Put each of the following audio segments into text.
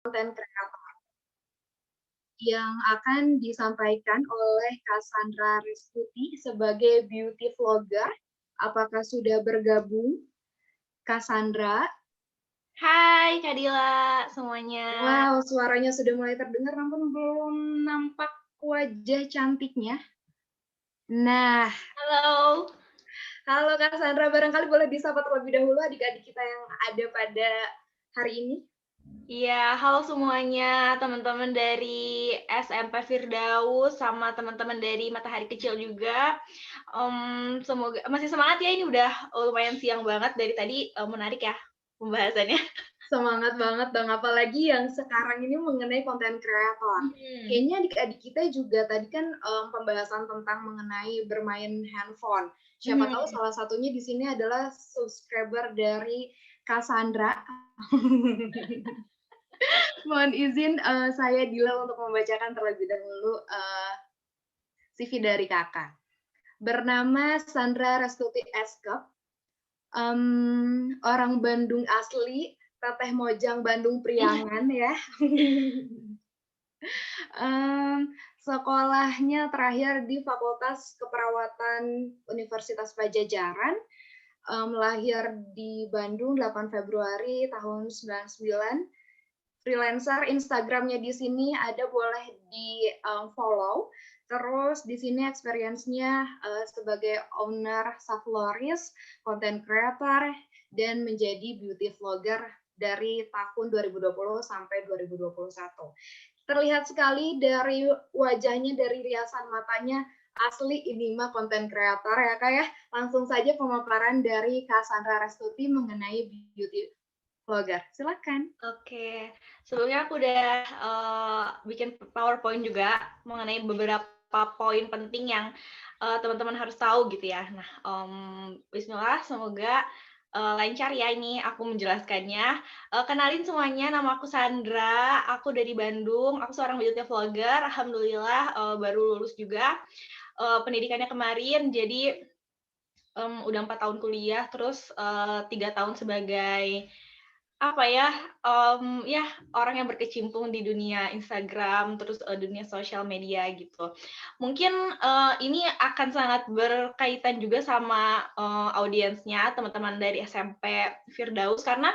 Konten kreator yang akan disampaikan oleh Cassandra Restuti sebagai beauty vlogger. Apakah sudah bergabung, Cassandra? Hai Kak Dila semuanya. Wow, suaranya sudah mulai terdengar, namun belum nampak wajah cantiknya. Nah, Halo. halo Cassandra, barangkali boleh disapa terlebih dahulu adik-adik kita yang ada pada hari ini. Iya, halo semuanya, teman-teman dari SMP Firdaus sama teman-teman dari Matahari Kecil juga. Semoga masih semangat ya, ini udah lumayan siang banget dari tadi, menarik ya pembahasannya. Semangat banget dong, apalagi yang sekarang ini mengenai konten kreator. Kayaknya adik-adik kita juga tadi kan pembahasan tentang mengenai bermain handphone. Siapa tahu salah satunya di sini adalah subscriber dari Cassandra. Mohon izin saya Dila untuk membacakan terlebih dahulu CV dari kakak. Bernama Sandra Restuti Eskep, orang Bandung asli, Teteh Mojang Bandung Priangan ya. Sekolahnya terakhir di Fakultas Keperawatan Universitas Pajajaran, lahir di Bandung 8 Februari tahun 99. Freelancer, Instagramnya di sini ada, boleh di follow. Terus di sini experience-nya sebagai owner Safloris, content creator, dan menjadi beauty vlogger dari tahun 2020 sampai 2021. Terlihat sekali dari wajahnya, dari riasan matanya, asli ini mah konten kreator ya Kak ya. Langsung saja pemaparan dari Cassandra Restuti mengenai beauty vlogger. Silakan. Oke, sebelumnya aku udah bikin PowerPoint juga mengenai beberapa poin penting yang teman-teman harus tahu gitu ya. Nah, Bismillah, semoga lancar ya ini aku menjelaskannya. Kenalin semuanya, nama aku Sandra, aku dari Bandung, aku seorang beauty vlogger, alhamdulillah baru lulus juga. Pendidikannya kemarin, jadi udah 4 tahun kuliah, terus 3 tahun sebagai apa ya, ya orang yang berkecimpung di dunia Instagram, terus, dunia sosial media gitu. Mungkin, ini akan sangat berkaitan juga sama, audiensnya, teman-teman dari SMP Firdaus, karena,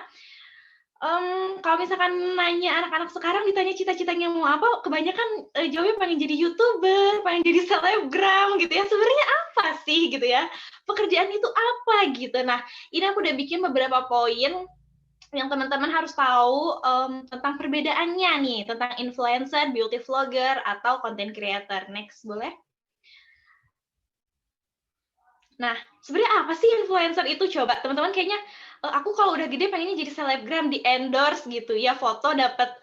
kalau misalkan nanya anak-anak sekarang ditanya cita-citanya mau apa, kebanyakan, jawabnya pengen jadi YouTuber, pengen jadi selebgram gitu ya, sebenarnya apa sih gitu ya, pekerjaan itu apa gitu. Nah, ini aku udah bikin beberapa poin yang teman-teman harus tahu, tentang perbedaannya nih, tentang influencer, beauty vlogger, atau content creator. Next, boleh? Nah, sebenarnya apa sih influencer itu coba? Teman-teman kayaknya, aku kalau udah gede pengennya jadi selebgram, di-endorse gitu ya, foto dapat,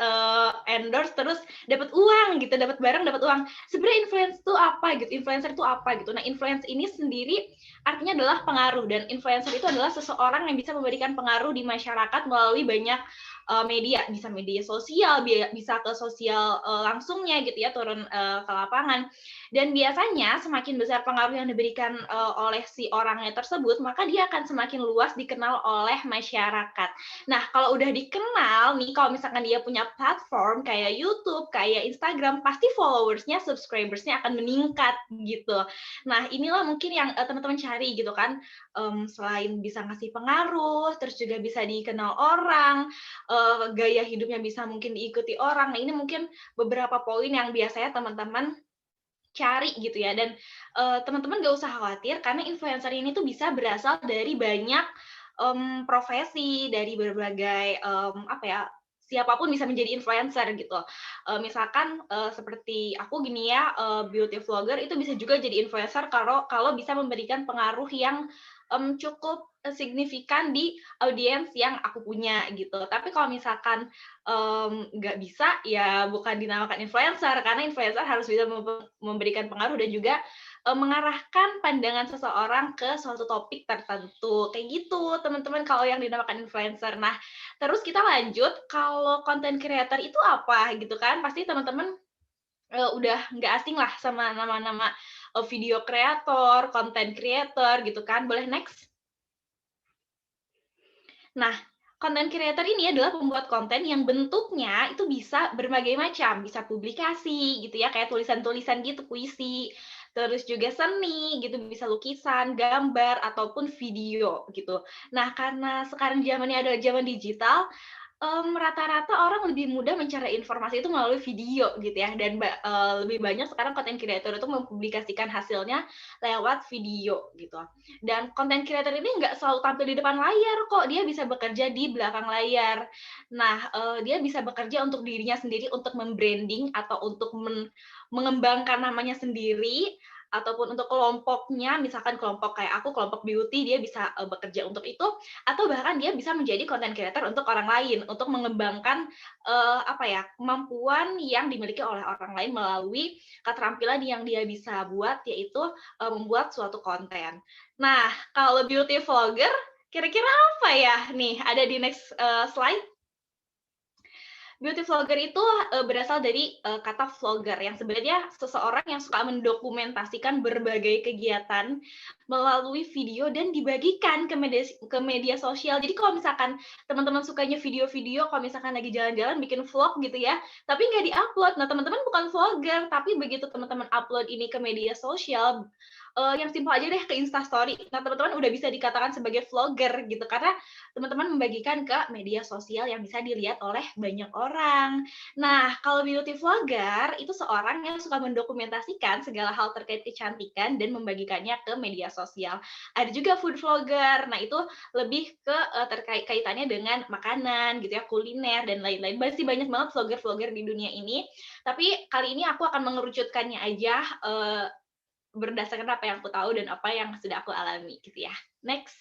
endorse terus dapat uang gitu, dapat barang dapat uang. Sebenarnya influence itu apa gitu, influencer itu apa gitu. Nah, influence ini sendiri artinya adalah pengaruh, dan influencer itu adalah seseorang yang bisa memberikan pengaruh di masyarakat melalui banyak, media, bisa media sosial, bisa ke sosial, langsungnya gitu ya, turun, ke lapangan. Dan biasanya semakin besar pengaruh yang diberikan oleh si orangnya tersebut, maka dia akan semakin luas dikenal oleh masyarakat. Nah, kalau udah dikenal nih, kalau misalkan dia punya platform kayak YouTube, kayak Instagram, pasti followersnya, subscribersnya akan meningkat gitu. Nah, inilah mungkin yang teman-teman cari gitu kan, selain bisa ngasih pengaruh, terus juga bisa dikenal orang, gaya hidupnya bisa mungkin diikuti orang. Nah, ini mungkin beberapa poin yang biasanya teman-teman cari gitu ya, dan teman-teman nggak usah khawatir karena influencer ini tuh bisa berasal dari banyak profesi, dari berbagai apa ya, siapapun bisa menjadi influencer gitu. Misalkan seperti aku gini ya, beauty vlogger itu bisa juga jadi influencer kalau kalau bisa memberikan pengaruh yang cukup signifikan di audiens yang aku punya gitu. Tapi kalau misalkan nggak bisa, ya bukan dinamakan influencer, karena influencer harus bisa memberikan pengaruh dan juga, mengarahkan pandangan seseorang ke suatu topik tertentu, kayak gitu teman-teman kalau yang dinamakan influencer. Nah, terus kita lanjut, kalau content creator itu apa gitu kan, pasti teman-teman, udah nggak asing lah sama nama-nama, video kreator, content creator gitu kan, boleh next? Nah, Content creator ini adalah pembuat konten yang bentuknya itu bisa berbagai macam, bisa publikasi gitu ya, kayak tulisan-tulisan gitu, puisi, terus juga seni gitu, bisa lukisan, gambar, ataupun video gitu. Nah, karena sekarang zamannya adalah zaman digital, rata-rata orang lebih mudah mencari informasi itu melalui video gitu ya, dan lebih banyak sekarang content creator itu mempublikasikan hasilnya lewat video gitu. Dan content creator ini nggak selalu tampil di depan layar kok, dia bisa bekerja di belakang layar. Nah, dia bisa bekerja untuk dirinya sendiri, untuk mem-branding atau untuk mengembangkan namanya sendiri, ataupun untuk kelompoknya, misalkan kelompok kayak aku, kelompok beauty, dia bisa, bekerja untuk itu, atau bahkan dia bisa menjadi content creator untuk orang lain, untuk mengembangkan, apa ya, kemampuan yang dimiliki oleh orang lain melalui keterampilan yang dia bisa buat, yaitu, membuat suatu konten. Nah, kalau beauty vlogger, kira-kira apa ya? Nih, ada di next, slide. Beauty vlogger itu, berasal dari, kata vlogger yang sebenarnya seseorang yang suka mendokumentasikan berbagai kegiatan melalui video dan dibagikan ke media sosial. Jadi kalau misalkan teman-teman sukanya video-video, kalau misalkan lagi jalan-jalan bikin vlog gitu ya, tapi nggak di-upload. Nah, teman-teman bukan vlogger, tapi begitu teman-teman upload ini ke media sosial, yang simpel aja deh ke Instastory. Nah, teman-teman udah bisa dikatakan sebagai vlogger gitu, karena teman-teman membagikan ke media sosial yang bisa dilihat oleh banyak orang. Nah, kalau beauty vlogger itu seorang yang suka mendokumentasikan segala hal terkait kecantikan dan membagikannya ke media sosial. Ada juga food vlogger. Nah, itu lebih ke terkait kaitannya dengan makanan gitu ya, kuliner dan lain-lain. Masih banyak banget vlogger-vlogger di dunia ini. Tapi kali ini aku akan mengerucutkannya aja berdasarkan apa yang aku tahu dan apa yang sudah aku alami gitu ya. Next.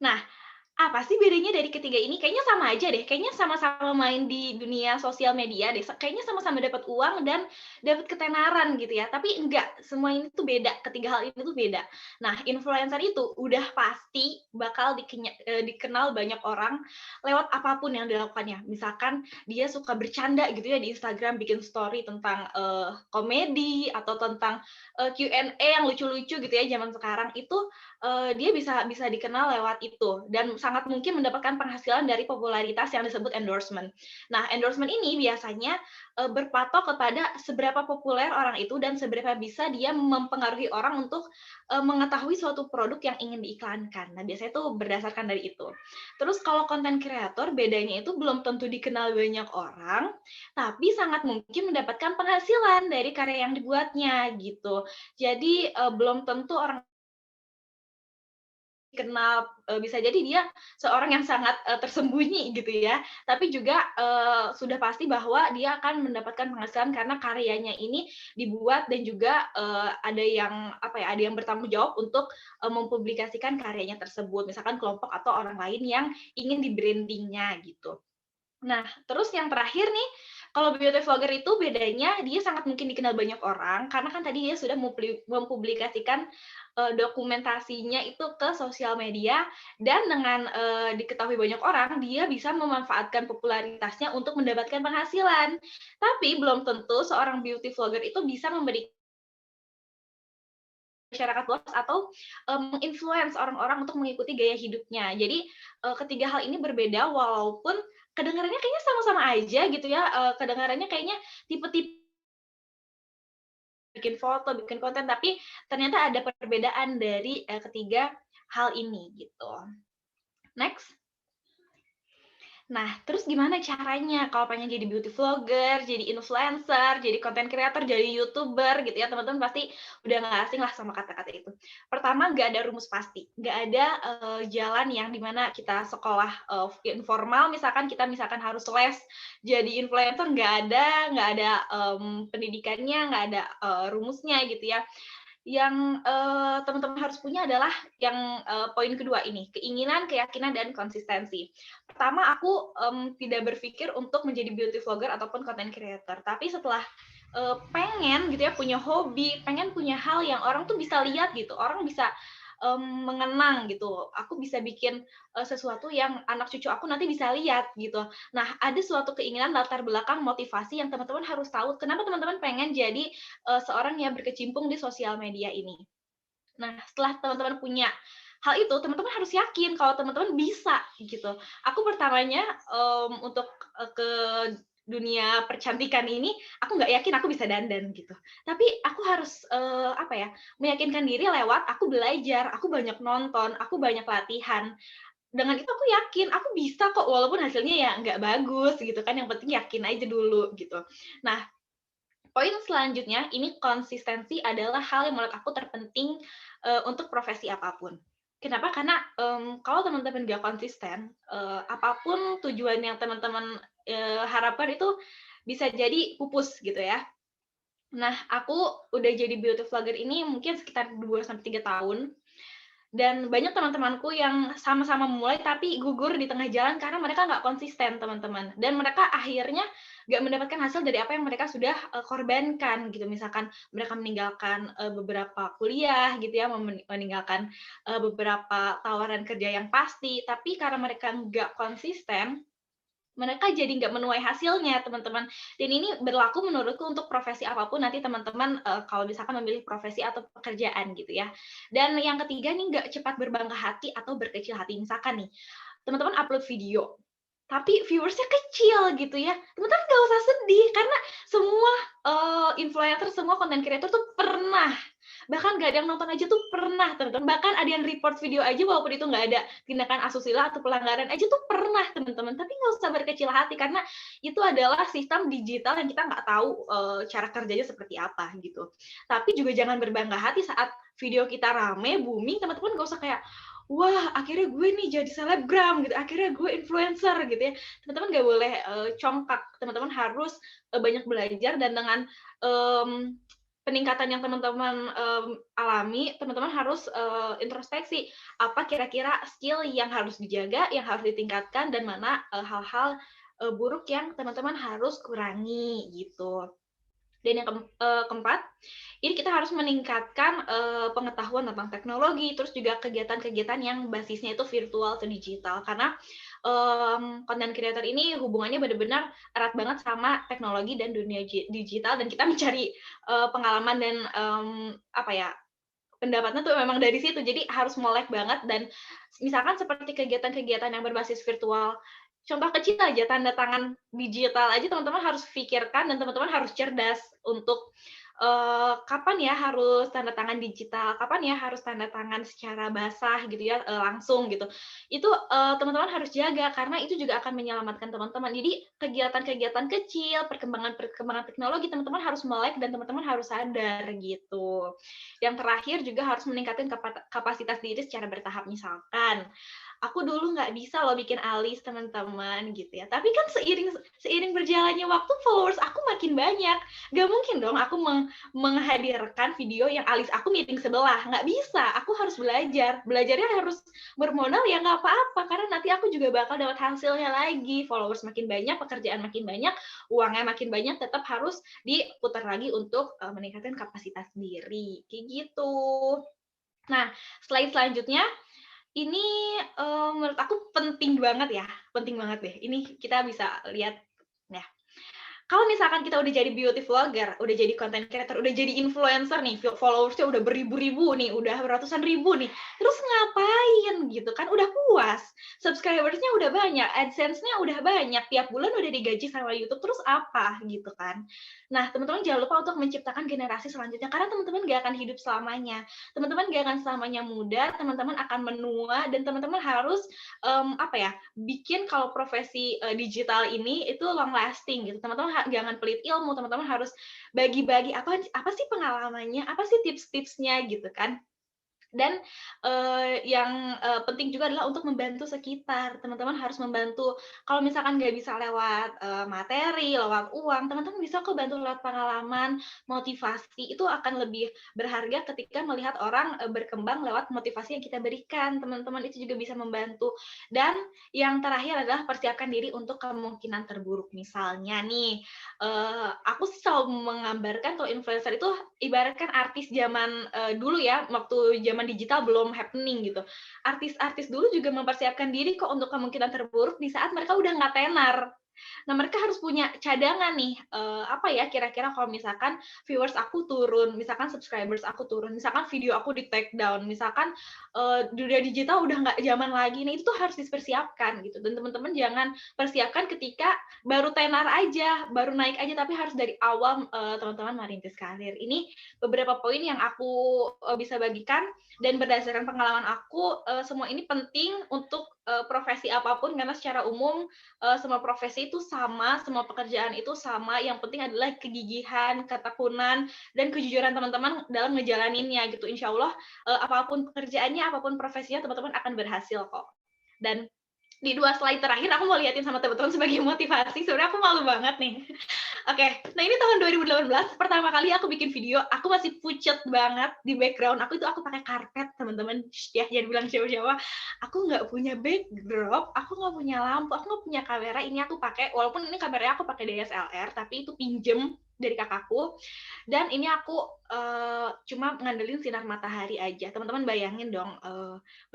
Nah, apa sih bedanya dari ketiga ini? Kayaknya sama aja deh, kayaknya sama-sama main di dunia sosial media deh, kayaknya sama-sama dapat uang dan dapat ketenaran gitu ya, tapi enggak, semua ini tuh beda, ketiga hal ini tuh beda. Nah, influencer itu udah pasti bakal dikenal banyak orang lewat apapun yang dilakukannya. Misalkan dia suka bercanda gitu ya di Instagram, bikin story tentang, komedi atau tentang, Q&A yang lucu-lucu gitu ya zaman sekarang, itu dia bisa bisa dikenal lewat itu dan sangat mungkin mendapatkan penghasilan dari popularitas yang disebut endorsement. Nah, endorsement ini biasanya, berpatok kepada seberapa populer orang itu dan seberapa bisa dia mempengaruhi orang untuk, mengetahui suatu produk yang ingin diiklankan. Nah, biasanya itu berdasarkan dari itu. Terus kalau content creator bedanya itu belum tentu dikenal banyak orang, tapi sangat mungkin mendapatkan penghasilan dari karya yang dibuatnya, gitu. Jadi, belum tentu orang kenal, bisa jadi dia seorang yang sangat, tersembunyi gitu ya, tapi juga, sudah pasti bahwa dia akan mendapatkan penghasilan karena karyanya ini dibuat dan juga, ada yang, apa ya, ada yang bertanggung jawab untuk, mempublikasikan karyanya tersebut, misalkan kelompok atau orang lain yang ingin di-branding-nya gitu. Nah, terus yang terakhir nih, kalau beauty vlogger itu bedanya dia sangat mungkin dikenal banyak orang, karena kan tadi dia sudah mempublikasikan, dokumentasinya itu ke sosial media dan dengan, diketahui banyak orang, dia bisa memanfaatkan popularitasnya untuk mendapatkan penghasilan. Tapi belum tentu seorang beauty vlogger itu bisa memberi masyarakat luas atau, meng-influence orang-orang untuk mengikuti gaya hidupnya. Jadi, ketiga hal ini berbeda walaupun kedengarannya kayaknya sama-sama aja gitu ya, kedengarannya kayaknya tipe-tipe bikin foto, bikin konten, tapi ternyata ada perbedaan dari, ketiga hal ini gitu. Next. Nah, terus gimana caranya kalau pengen jadi beauty vlogger, jadi influencer, jadi content creator, jadi YouTuber gitu ya, teman-teman pasti udah nggak asing lah sama kata-kata itu. Pertama, nggak ada rumus pasti, nggak ada, jalan yang dimana kita sekolah, informal misalkan harus les jadi influencer, nggak ada, pendidikannya, nggak ada, rumusnya gitu ya. Yang, teman-teman harus punya adalah yang, poin kedua ini, keinginan, keyakinan, dan konsistensi. Pertama, aku, tidak berpikir untuk menjadi beauty vlogger ataupun content creator, tapi setelah, pengen gitu ya, punya hobi, pengen punya hal yang orang tuh bisa lihat gitu, orang bisa, mengenang gitu, aku bisa bikin, sesuatu yang anak cucu aku nanti bisa lihat gitu. Nah, ada suatu keinginan latar belakang motivasi yang teman-teman harus tahu, kenapa teman-teman pengen jadi, seorang yang berkecimpung di sosial media ini. Nah, setelah teman-teman punya hal itu teman-teman harus yakin kalau teman-teman bisa gitu. Aku pertamanya untuk ke dunia percantikan ini aku nggak yakin aku bisa dandan gitu. Tapi aku harus apa ya, meyakinkan diri lewat aku belajar, aku banyak nonton, aku banyak latihan. Dengan itu aku yakin aku bisa kok walaupun hasilnya ya nggak bagus gitu kan, yang penting yakin aja dulu gitu. Nah, poin selanjutnya ini konsistensi adalah hal yang menurut aku terpenting untuk profesi apapun. Kenapa? Karena kalau teman-teman nggak konsisten, apapun tujuan yang teman-teman harapkan itu bisa jadi pupus gitu ya. Nah, aku udah jadi beauty vlogger ini mungkin sekitar 2 sampai 3 tahun. Dan banyak teman-temanku yang sama-sama memulai tapi gugur di tengah jalan karena mereka nggak konsisten, teman-teman. Dan mereka akhirnya nggak mendapatkan hasil dari apa yang mereka sudah korbankan gitu. Misalkan mereka meninggalkan beberapa kuliah gitu ya, meninggalkan beberapa tawaran kerja yang pasti, tapi karena mereka nggak konsisten, mereka jadi nggak menuai hasilnya, teman-teman. Dan ini berlaku menurutku untuk profesi apapun nanti teman-teman, kalau misalkan memilih profesi atau pekerjaan gitu ya. Dan yang ketiga nih, nggak cepat berbangga hati atau berkecil hati. Misalkan nih, teman-teman upload video, tapi viewersnya kecil gitu ya, teman-teman nggak usah sedih, karena semua influencer, semua content creator tuh pernah, bahkan nggak ada yang nonton aja tuh pernah, teman-teman. Bahkan ada yang report video aja walaupun itu nggak ada tindakan asusila atau pelanggaran aja tuh pernah, teman-teman. Tapi nggak usah berkecil hati, karena itu adalah sistem digital yang kita nggak tahu cara kerjanya seperti apa gitu. Tapi juga jangan berbangga hati saat video kita rame, booming, teman-teman nggak usah kayak, wah akhirnya gue nih jadi selebgram gitu, akhirnya gue influencer gitu ya. Teman-teman nggak boleh congkak, teman-teman harus banyak belajar, dan dengan peningkatan yang teman-teman alami, teman-teman harus introspeksi apa kira-kira skill yang harus dijaga, yang harus ditingkatkan, dan mana hal-hal buruk yang teman-teman harus kurangi gitu. Dan yang keempat, ini kita harus meningkatkan pengetahuan tentang teknologi, terus juga kegiatan-kegiatan yang basisnya itu virtual atau digital. Karena content creator ini hubungannya benar-benar erat banget sama teknologi dan dunia digital, dan kita mencari pengalaman dan apa ya, pendapatnya tuh memang dari situ. Jadi harus melek banget, dan misalkan seperti kegiatan-kegiatan yang berbasis virtual, contoh kecil aja, tanda tangan digital aja teman-teman harus pikirkan, dan teman-teman harus cerdas untuk kapan ya harus tanda tangan digital, kapan ya harus tanda tangan secara basah gitu ya, langsung gitu. Itu teman-teman harus jaga, karena itu juga akan menyelamatkan teman-teman. Jadi kegiatan-kegiatan kecil, perkembangan-perkembangan teknologi, teman-teman harus melek dan teman-teman harus sadar gitu. Yang terakhir juga harus meningkatkan kapasitas diri secara bertahap. Misalkan aku dulu nggak bisa loh bikin alis, teman-teman gitu ya. Tapi kan seiring berjalannya waktu followers aku makin banyak. Gak mungkin dong aku menghadirkan video yang alis aku miring sebelah. Nggak bisa. Aku harus belajar. Belajarnya harus bermodal ya nggak apa-apa. Karena nanti aku juga bakal dapat hasilnya lagi. Followers makin banyak, pekerjaan makin banyak, uangnya makin banyak, tetap harus diputar lagi untuk meningkatkan kapasitas diri. Kayak gitu. Nah, slide selanjutnya ini menurut aku penting banget ya, penting banget deh. Ini kita bisa lihat, nah, kalau misalkan kita udah jadi beauty vlogger, udah jadi content creator, udah jadi influencer nih, followersnya udah beribu-ribu nih, udah ratusan ribu nih, terus ngapain gitu kan? Udah puas, subscribersnya udah banyak, AdSense-nya udah banyak, tiap bulan udah digaji sama YouTube, terus apa gitu kan? Nah, teman-teman jangan lupa untuk menciptakan generasi selanjutnya, karena teman-teman gak akan hidup selamanya. Teman-teman gak akan selamanya muda, teman-teman akan menua, dan teman-teman harus apa ya, bikin kalau profesi digital ini itu long lasting gitu. Teman-teman jangan pelit ilmu, teman-teman harus bagi-bagi apa sih pengalamannya, apa sih tips-tipsnya gitu kan. Dan yang penting juga adalah untuk membantu sekitar. Teman-teman harus membantu, kalau misalkan nggak bisa lewat materi, lewat uang, teman-teman bisa kok bantu lewat pengalaman, motivasi. Itu akan lebih berharga ketika melihat orang berkembang lewat motivasi yang kita berikan. Teman-teman itu juga bisa membantu. Dan yang terakhir adalah persiapkan diri untuk kemungkinan terburuk. Misalnya nih, aku sih selalu menggambarkan kalau influencer itu ibaratkan artis zaman dulu ya, waktu zaman digital belum happening gitu. Artis-artis dulu juga mempersiapkan diri kok untuk kemungkinan terburuk di saat mereka udah nggak tenar. Nah, mereka harus punya cadangan nih, apa ya, kira-kira kalau misalkan viewers aku turun, misalkan subscribers aku turun, misalkan video aku di-take down, misalkan, dunia digital udah nggak zaman lagi. Nah, itu tuh harus dipersiapkan gitu, dan teman-teman jangan persiapkan ketika baru tenar aja, baru naik aja, tapi harus dari awal, teman-teman merintis karir. Ini beberapa poin yang aku, bisa bagikan, dan berdasarkan pengalaman aku, semua ini penting untuk, profesi apapun, karena secara umum semua profesi itu sama, semua pekerjaan itu sama, yang penting adalah kegigihan, ketekunan, dan kejujuran teman-teman dalam ngejalaninnya gitu. Insya Allah, apapun pekerjaannya, apapun profesinya, teman-teman akan berhasil kok. Dan di 2 slide terakhir aku mau liatin sama teman-teman sebagai motivasi, sebenarnya aku malu banget nih. Oke, nah ini tahun 2018 pertama kali aku bikin video, aku masih pucet banget di background aku itu aku pakai karpet, teman-teman. Ya, jangan bilang siapa-siapa. Aku nggak punya backdrop, aku nggak punya lampu, aku nggak punya kamera. Ini aku pakai, walaupun ini kameranya aku pakai DSLR, tapi itu pinjem dari kakakku. Dan ini aku cuma ngandelin sinar matahari aja. Teman-teman bayangin dong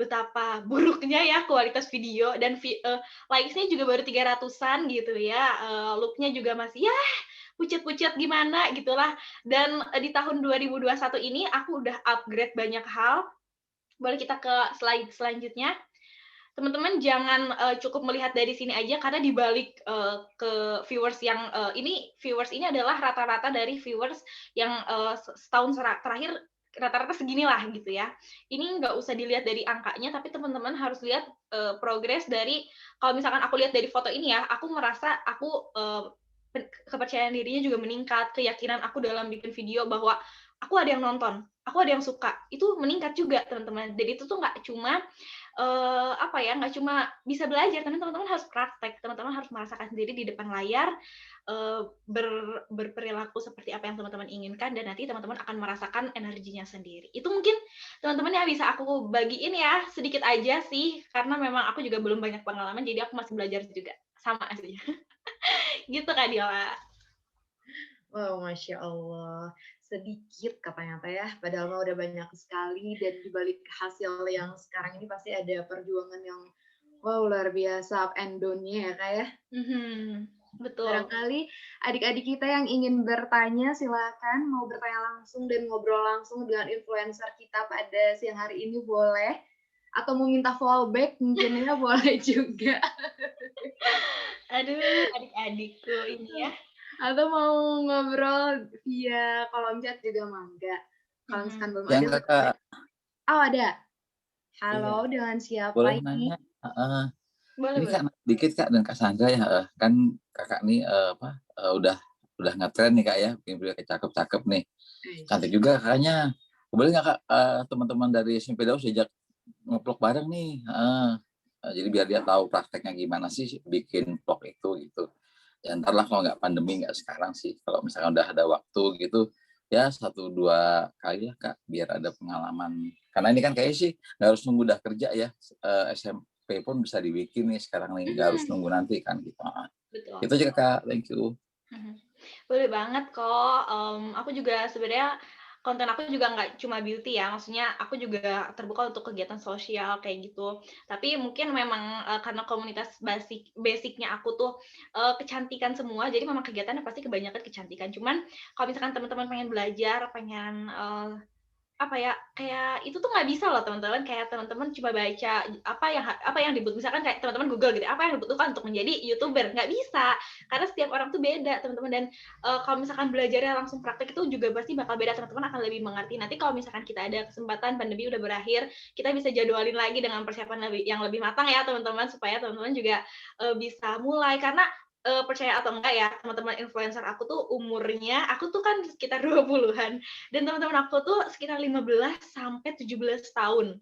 betapa buruknya ya kualitas video dan likes-nya juga baru 300-an gitu ya. Look-nya juga masih ya pucet-pucet gimana gitulah. Dan di tahun 2021 ini aku udah upgrade banyak hal. Boleh kita ke slide selanjutnya. Teman-teman jangan cukup melihat dari sini aja, karena di balik ke viewers yang ini viewers ini adalah rata-rata dari viewers yang setahun terakhir rata-rata seginilah gitu ya. Ini nggak usah dilihat dari angkanya, tapi teman-teman harus lihat progres dari, kalau misalkan aku lihat dari foto ini ya, aku merasa aku kepercayaan dirinya juga meningkat, keyakinan aku dalam bikin video bahwa aku ada yang nonton, aku ada yang suka, itu meningkat juga teman-teman. Jadi itu tuh nggak cuma apa ya, nggak cuma bisa belajar, tapi teman-teman harus praktek, teman-teman harus merasakan sendiri di depan layar, berperilaku seperti apa yang teman-teman inginkan, dan nanti teman-teman akan merasakan energinya sendiri. Itu mungkin teman-teman ya bisa aku bagiin ya, sedikit aja sih, karena memang aku juga belum banyak pengalaman, jadi aku masih belajar juga, sama sih. Gitu Kak Dila. Wow, Masya Allah. Sedikit katanya Teh ya, padahal mah udah banyak sekali, dan dibalik hasil yang sekarang ini pasti ada perjuangan yang wow luar biasa, up and down-nya ya Kak ya. Betul. Barangkali adik-adik kita yang ingin bertanya silakan, mau bertanya langsung dan ngobrol langsung dengan influencer kita pada siang hari ini boleh, atau mau minta fallback mungkin ya boleh juga. Aduh, adik-adikku ini ya. Atau mau ngobrol via kolom chat juga mangga. Kalau misalkan belum ada, Yang Kakak, oh ada. Halo, iya, dengan siapa boleh ini? nanya? Heeh. Boleh, Ini boleh. Kak, dikit Kak, dan Kak Sandra ya, kan Kakak nih, udah ngetren nih Kak ya, bikin video cakep-cakep nih. Cantik juga Kakaknya. Boleh nggak Kak, teman-teman dari SMP Daus diajak nge-vlog bareng nih? Heeh. Jadi biar dia tahu prakteknya gimana sih bikin vlog itu gitu. Ya entar lah kalau nggak pandemi, nggak sekarang sih. Kalau misalkan udah ada waktu gitu, ya 1-2 kali lah Kak, biar ada pengalaman. Karena ini kan kayaknya sih nggak harus nunggu udah kerja ya, SMP pun bisa dibikin nih sekarang nih, nggak harus nunggu nanti kan gitu. Betul. Itu aja Kak, thank you. Boleh banget kok. Aku juga sebenarnya konten aku juga nggak cuma beauty ya, maksudnya aku juga terbuka untuk kegiatan sosial kayak gitu. Tapi mungkin memang karena komunitas basicnya aku tuh kecantikan semua, jadi memang kegiatannya pasti kebanyakan kecantikan. Cuman kalau misalkan teman-teman pengen belajar, pengen apa ya, kayak itu tuh nggak bisa loh teman-teman, kayak teman-teman coba baca apa yang misalkan kayak teman-teman Google gitu, apa yang dibutuhkan untuk menjadi YouTuber, nggak bisa, karena setiap orang tuh beda teman-teman. Dan kalau misalkan belajarnya langsung praktek itu juga pasti bakal beda, teman-teman akan lebih mengerti. Nanti kalau misalkan kita ada kesempatan, pandemi udah berakhir, kita bisa jadwalin lagi dengan persiapan yang lebih matang ya teman-teman, supaya teman-teman juga bisa mulai. Karena percaya atau enggak ya, teman-teman influencer aku tuh umurnya, aku tuh kan sekitar 20-an, dan teman-teman aku tuh sekitar 15 sampai 17 tahun.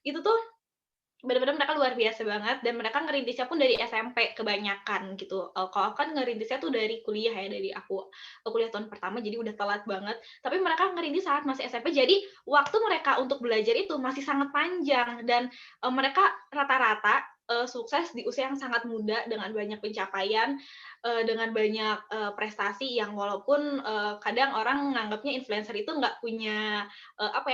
Itu tuh benar-benar mereka luar biasa banget, dan mereka ngerintisnya pun dari SMP kebanyakan gitu. Kalau kan ngerintisnya tuh dari kuliah ya, dari aku kuliah tahun pertama, jadi udah telat banget. Tapi mereka ngerintis saat masih SMP, jadi waktu mereka untuk belajar itu masih sangat panjang, dan mereka rata-rata sukses di usia yang sangat muda dengan banyak pencapaian, dengan banyak prestasi yang walaupun kadang orang nganggapnya influencer itu nggak punya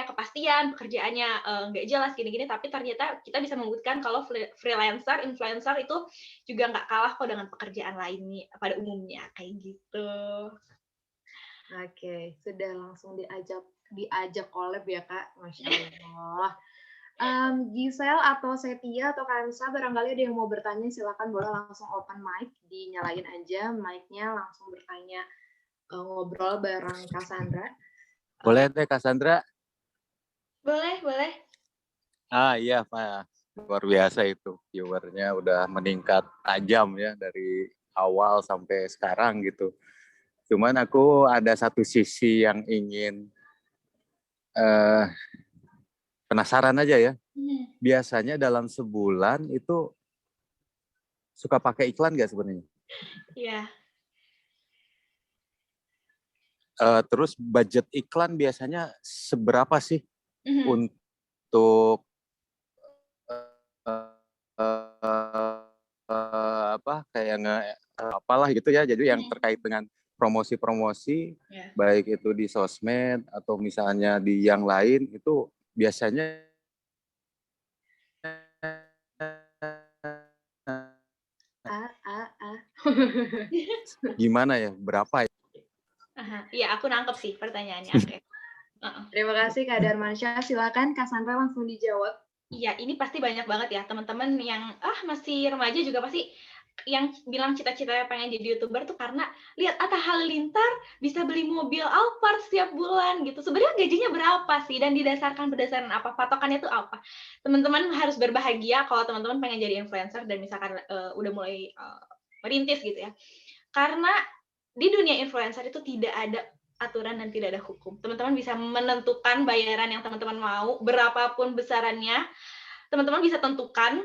kepastian pekerjaannya nggak jelas gini-gini, tapi ternyata kita bisa membuktikan kalau freelancer, influencer itu juga nggak kalah kok dengan pekerjaan lain nih pada umumnya kayak gitu. Oke, sudah langsung diajak collab ya Kak, Masya Allah. Giselle atau Setia atau Kansa barangkali ada yang mau bertanya, silakan boleh langsung open mic, dinyalain aja mic-nya, langsung bertanya, ngobrol bareng Cassandra. Boleh deh Cassandra. Boleh. Iya Pak, luar biasa itu, viewernya udah meningkat tajam ya dari awal sampai sekarang gitu. Cuman aku ada satu sisi yang ingin penasaran aja ya. Biasanya dalam sebulan itu suka pakai iklan nggak sebenarnya? Iya. Terus budget iklan biasanya seberapa sih untuk apalah gitu ya. Jadi yang terkait dengan promosi-promosi, baik itu di sosmed atau misalnya di yang lain, itu biasanya gimana ya, berapa ya? Iya, aku nangkep sih pertanyaannya. Oke. Terima kasih Kak Darmansyah. Silakan Cassandra langsung dijawab. Iya, ini pasti banyak banget ya teman-teman yang masih remaja juga pasti yang bilang cita-citanya pengen jadi YouTuber tuh karena lihat Atta Halilintar bisa beli mobil Alphard setiap bulan gitu. Sebenarnya gajinya berapa sih dan berdasarkan apa? Patokannya tuh apa? Teman-teman harus berbahagia kalau teman-teman pengen jadi influencer dan misalkan udah mulai merintis gitu ya. Karena di dunia influencer itu tidak ada aturan dan tidak ada hukum. Teman-teman bisa menentukan bayaran yang teman-teman mau, berapapun besarannya, teman-teman bisa tentukan.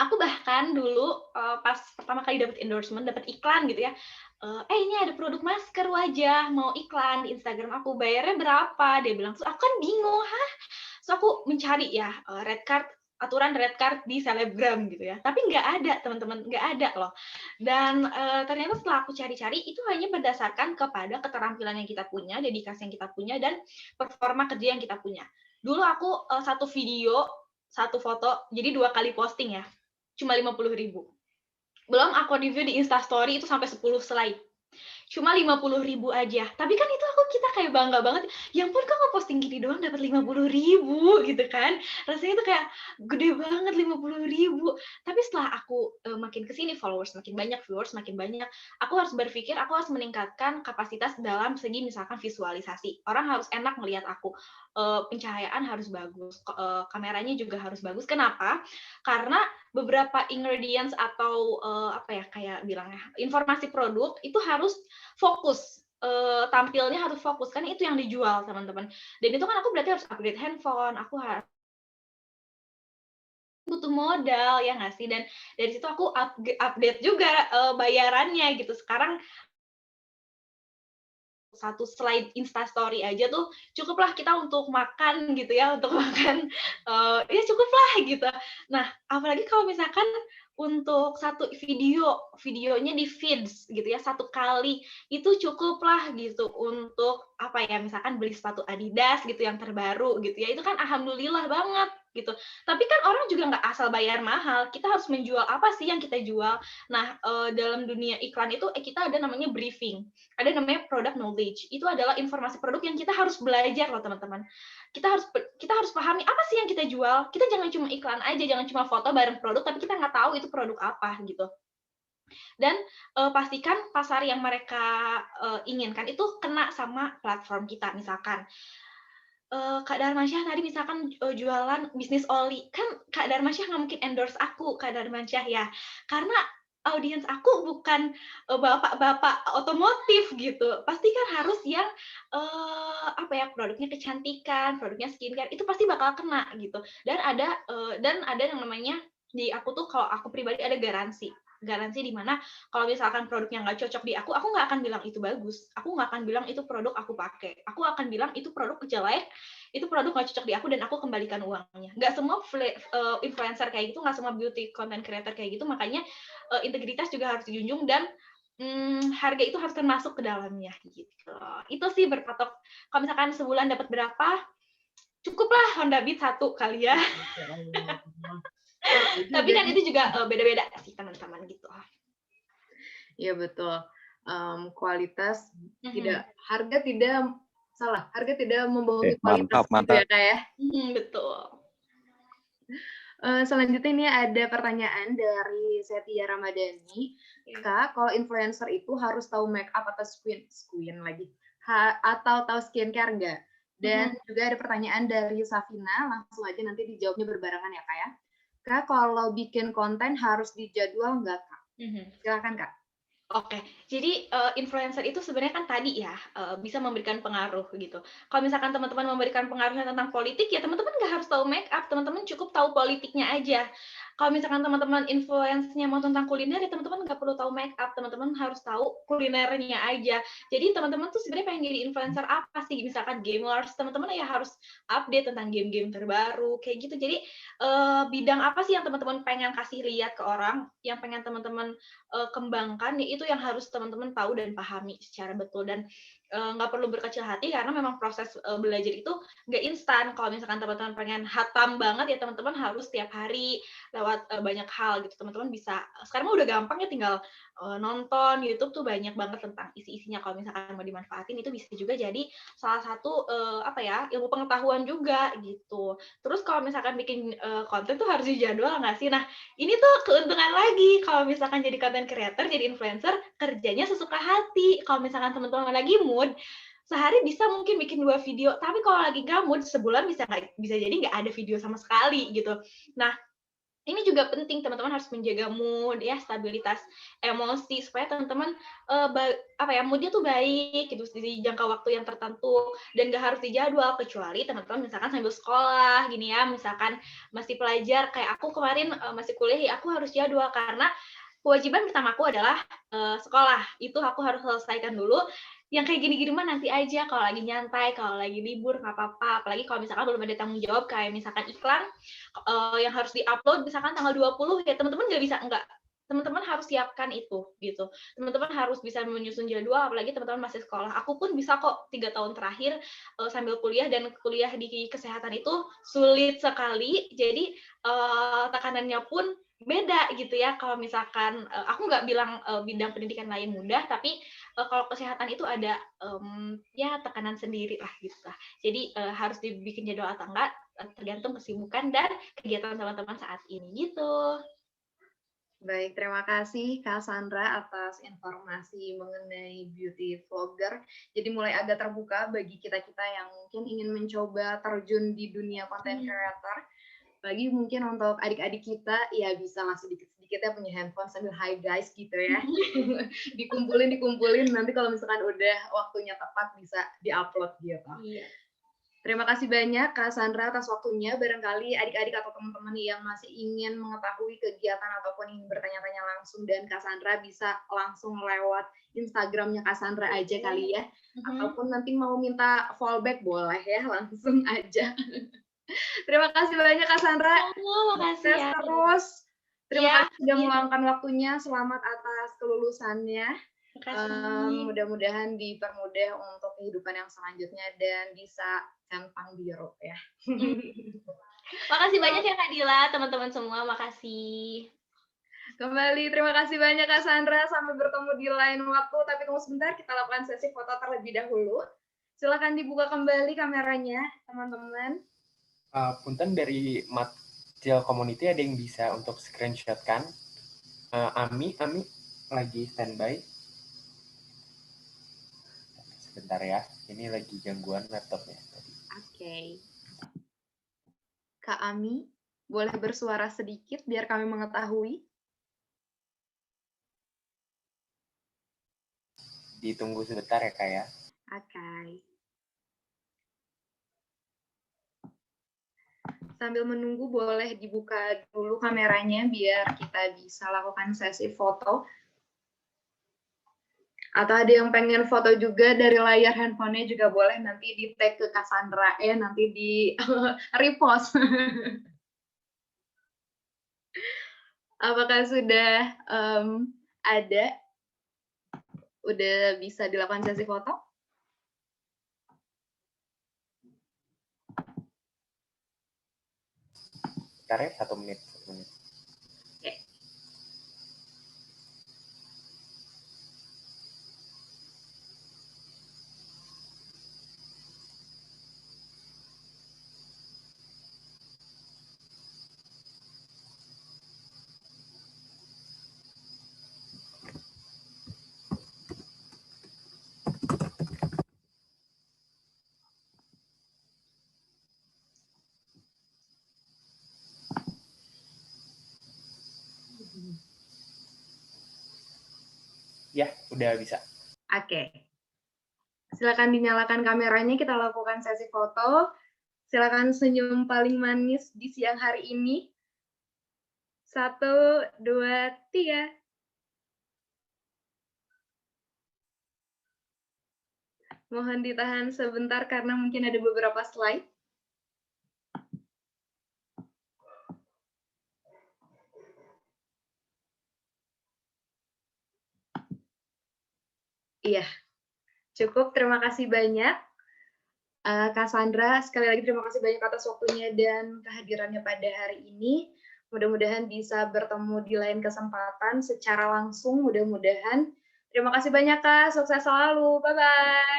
Aku bahkan dulu pas pertama kali dapat endorsement, dapat iklan gitu ya, ini ada produk masker wajah, mau iklan di Instagram aku, bayarnya berapa? Dia bilang, terus aku kan bingung, So aku mencari ya aturan red card di selebgram gitu ya, tapi nggak ada teman-teman, nggak ada loh. Dan ternyata setelah aku cari-cari itu hanya berdasarkan kepada keterampilan yang kita punya, dedikasi yang kita punya, dan performa kerja yang kita punya. Dulu aku satu video, satu foto, jadi 2 kali posting ya, cuma 50.000. Belum aku review di Instastory itu sampai 10 slide. Cuma 50.000 aja. Tapi kan itu kita kayak bangga banget. Ya ampun, kok ngeposting gini doang dapat 50.000 gitu kan. Rasanya itu kayak gede banget 50.000. Tapi setelah aku makin kesini followers makin banyak, viewers makin banyak, aku harus berpikir aku harus meningkatkan kapasitas dalam segi misalkan visualisasi. Orang harus enak melihat aku. Pencahayaan harus bagus, kameranya juga harus bagus. Kenapa? Karena beberapa ingredients atau kayak bilangnya informasi produk itu harus fokus, tampilnya harus fokus, kan itu yang dijual teman-teman. Dan itu kan aku berarti harus upgrade handphone, aku harus butuh modal ya nggak sih. Dan dari situ aku update juga bayarannya gitu. Sekarang satu slide Instastory aja tuh cukuplah kita untuk makan gitu ya, untuk makan ya cukuplah gitu. Nah, apalagi kalau misalkan untuk satu videonya di feeds gitu ya, satu kali itu cukuplah gitu untuk misalkan beli sepatu Adidas gitu yang terbaru gitu ya, itu kan alhamdulillah banget gitu. Tapi kan orang juga nggak asal bayar mahal, kita harus menjual apa sih yang kita jual. Nah, dalam dunia iklan itu kita ada namanya briefing, ada namanya product knowledge. Itu adalah informasi produk yang kita harus belajar loh teman-teman. Kita harus pahami apa sih yang kita jual. Kita jangan cuma iklan aja, jangan cuma foto bareng produk tapi kita nggak tahu itu produk apa gitu. Dan pastikan pasar yang mereka inginkan itu kena sama platform kita. Misalkan Kak Darmansyah tadi misalkan jualan bisnis oli, kan Kak Darmansyah nggak mungkin endorse aku, Kak Darmansyah ya, karena audiens aku bukan bapak-bapak otomotif gitu. Pasti kan harus yang produknya kecantikan, produknya skincare, itu pasti bakal kena gitu. Dan ada yang namanya di aku tuh, kalau aku pribadi ada garansi. garansi di mana kalau misalkan produknya nggak cocok di aku nggak akan bilang itu bagus, aku nggak akan bilang itu produk aku pakai, aku akan bilang itu produk jelek, itu produk nggak cocok di aku dan aku kembalikan uangnya. Nggak semua influencer kayak gitu, nggak semua beauty content creator kayak gitu, makanya integritas juga harus dijunjung dan harga itu harus termasuk ke dalamnya gitu. Itu sih berpatok. Kalau misalkan sebulan dapat berapa, cukuplah Honda Beat 1 kali ya. Tapi kan itu juga beda-beda sih teman-teman gitu. Iya betul. Kualitas tidak, harga tidak salah, harga tidak membohongi kualitas. Mantap. Gitu ya, Kak ya? Betul. Selanjutnya ini ada pertanyaan dari Setia Ramadhani. Kak, kalau influencer itu harus tahu make up atau skin lagi, atau tahu skincare enggak? Dan juga ada pertanyaan dari Safina, langsung aja nanti dijawabnya berbarengan ya Kak ya. Kak, kalau bikin konten harus dijadwal enggak Kak? Silakan Kak. Oke, jadi influencer itu sebenarnya kan tadi ya bisa memberikan pengaruh gitu. Kalau misalkan teman-teman memberikan pengaruhnya tentang politik, ya teman-teman nggak harus tahu make up, teman-teman cukup tahu politiknya aja. Kalau misalkan teman-teman influence-nya mau tentang kuliner, ya teman-teman nggak perlu tahu make up, teman-teman harus tahu kulinernya aja. Jadi teman-teman tuh sebenarnya pengen jadi influencer apa sih? Misalkan gamers, teman-teman ya harus update tentang game-game terbaru, kayak gitu. Jadi bidang apa sih yang teman-teman pengen kasih lihat ke orang, yang pengen teman-teman kembangkan, ya itu yang harus teman-teman tahu dan pahami secara betul. Dan nggak perlu berkecil hati karena memang proses belajar itu nggak instan. Kalau misalkan teman-teman pengen hatam banget, ya teman-teman harus setiap hari lewat banyak hal gitu. Teman-teman bisa, sekarang udah gampang ya, tinggal nonton YouTube tuh banyak banget tentang isi-isinya. Kalau misalkan mau dimanfaatin, itu bisa juga jadi salah satu ilmu pengetahuan juga gitu. Terus kalau misalkan bikin konten tuh harus dijadwal nggak sih? Nah, ini tuh keuntungan lagi kalau misalkan jadi content creator, jadi influencer, kerjanya sesuka hati. Kalau misalkan teman-teman lagi mood, sehari bisa mungkin bikin 2 video, tapi kalau lagi nggak mood, sebulan bisa jadi nggak ada video sama sekali gitu. Nah, ini juga penting, teman-teman harus menjaga mood ya, stabilitas emosi supaya teman-teman moodnya tuh baik gitu di jangka waktu yang tertentu dan nggak harus dijadwal, kecuali teman-teman misalkan sambil sekolah gini ya, misalkan masih pelajar kayak aku kemarin masih kuliah, ya aku harus jadwal karena kewajiban pertamaku adalah sekolah. Itu aku harus selesaikan dulu. Yang kayak gini-gini mah nanti aja, kalau lagi nyantai, kalau lagi libur nggak apa-apa. Apalagi kalau misalkan belum ada tanggung jawab, kayak misalkan iklan yang harus di-upload misalkan tanggal 20, ya teman-teman nggak bisa enggak. Teman-teman harus siapkan itu gitu. Teman-teman harus bisa menyusun jadwal, apalagi teman-teman masih sekolah. Aku pun bisa kok 3 tahun terakhir sambil kuliah, dan kuliah di kesehatan itu sulit sekali. Jadi tekanannya pun beda gitu ya. Kalau misalkan aku nggak bilang bidang pendidikan lain mudah, tapi kalau kesehatan itu ada ya tekanan sendiri lah gitu lah. Jadi harus dibikin jadwal atau enggak tergantung kesibukan dan kegiatan teman-teman saat ini gitu. Baik, terima kasih Kak Sandra atas informasi mengenai beauty vlogger. Jadi mulai agak terbuka bagi kita-kita yang mungkin ingin mencoba terjun di dunia content creator. Lagi mungkin untuk adik-adik kita, ya bisa lah sedikit-sedikit ya punya handphone sambil hi guys gitu ya. dikumpulin, nanti kalau misalkan udah waktunya tepat bisa diupload gitu. Iya. Terima kasih banyak Kak Sandra atas waktunya. Barangkali adik-adik atau teman-teman yang masih ingin mengetahui kegiatan ataupun ingin bertanya-tanya langsung dan Kak Sandra, bisa langsung lewat Instagramnya Kak Sandra aja kali ya. Ataupun nanti mau minta fallback boleh ya, langsung aja. Terima kasih banyak Kak Sandra. Makasih ya. Terus. Terima kasih sudah meluangkan waktunya. Selamat atas kelulusannya. Mudah-mudahan dipermudah untuk kehidupan yang selanjutnya dan bisa centang biru ya. Makasih banyak ya Kak Dila, teman-teman semua, makasih. Kembali, terima kasih banyak Kak Sandra. Sampai bertemu di lain waktu, tapi tunggu sebentar, kita lakukan sesi foto terlebih dahulu. Silakan dibuka kembali kameranya, teman-teman. Punten dari Matchil Community ada yang bisa untuk screenshot kan? Ami lagi standby. Sebentar ya, ini lagi gangguan laptopnya tadi. Oke. Kak Ami, boleh bersuara sedikit biar kami mengetahui? Ditunggu sebentar ya Kak ya. Oke. Sambil menunggu boleh dibuka dulu kameranya biar kita bisa lakukan sesi foto. Atau ada yang pengen foto juga dari layar handphonenya juga boleh, nanti di tag ke Cassandra, nanti di repost. Apakah sudah ada? Udah bisa dilakukan sesi foto? Bentar ya, 1 menit. Oke. Ya, udah bisa. Oke. Silakan dinyalakan kameranya, kita lakukan sesi foto. Silakan senyum paling manis di siang hari ini. 1, 2, 3. Mohon ditahan sebentar karena mungkin ada beberapa slide. Iya, cukup. Terima kasih banyak. Cassandra, sekali lagi terima kasih banyak atas waktunya dan kehadirannya pada hari ini. Mudah-mudahan bisa bertemu di lain kesempatan secara langsung, mudah-mudahan. Terima kasih banyak, Kak. Sukses selalu. Bye-bye.